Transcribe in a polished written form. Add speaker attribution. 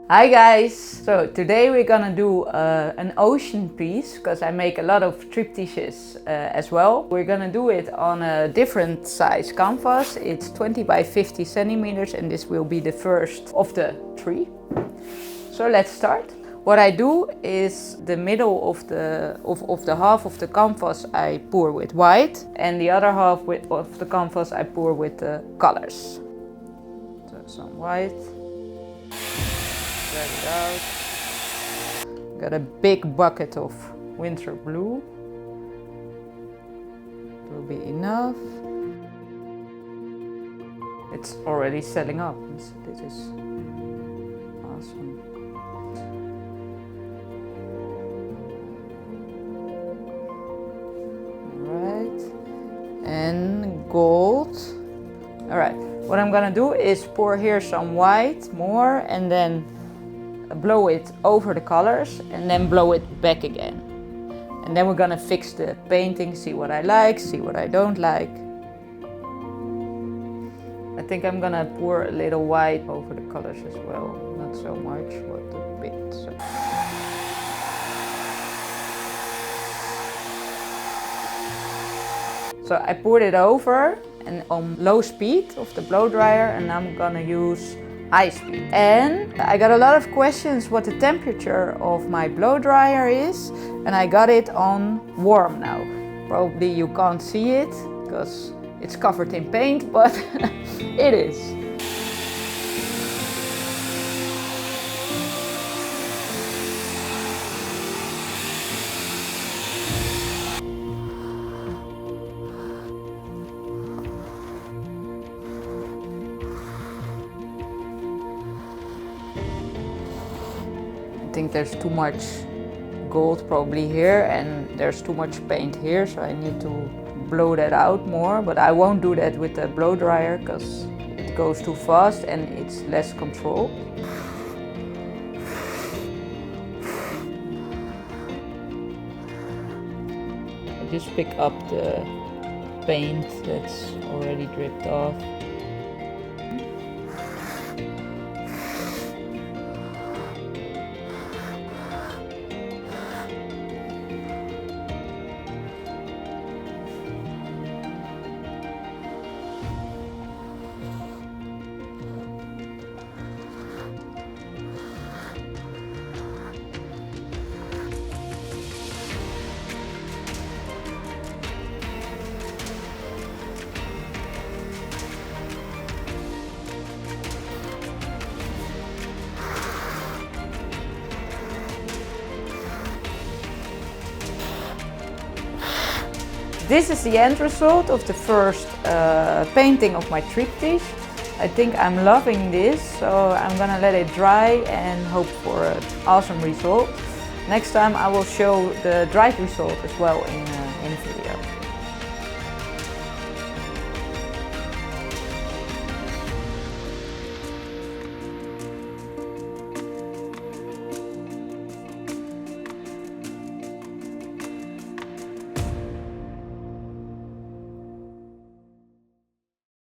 Speaker 1: Hi guys! So today we're gonna do an ocean piece because I make a lot of triptychs as well. We're gonna do it on a different size canvas. It's 20 by 50 centimeters and this will be the first of the three. So let's start. What I do is the middle of the half of the canvas I pour with white and the other half of the canvas I pour with the colors. So some white. Spread it out. Got a big bucket of Winsor blue. Will be enough. It's already setting up. This is awesome. Alright. And gold. Alright. What I'm gonna do is pour here some white more and then blow it over the colors and then blow it back again. And then we're gonna fix the painting, see what I like, see what I don't like. I think I'm gonna pour a little white over the colors as well. Not so much, but a bit. So I poured it over and on low speed of the blow dryer, and I'm gonna use high speed. And I got a lot of questions what the temperature of my blow dryer is, and I got it on warm now. Probably you can't see it because it's covered in paint, but it is. I think there's too much gold probably here and there's too much paint here, so I need to blow that out more, but I won't do that with the blow dryer because it goes too fast and it's less control. I just pick up the paint that's already dripped off. This is the end result of the first painting of my triptych. I think I'm loving this, so I'm gonna let it dry and hope for an awesome result. Next time I will show the dried result as well in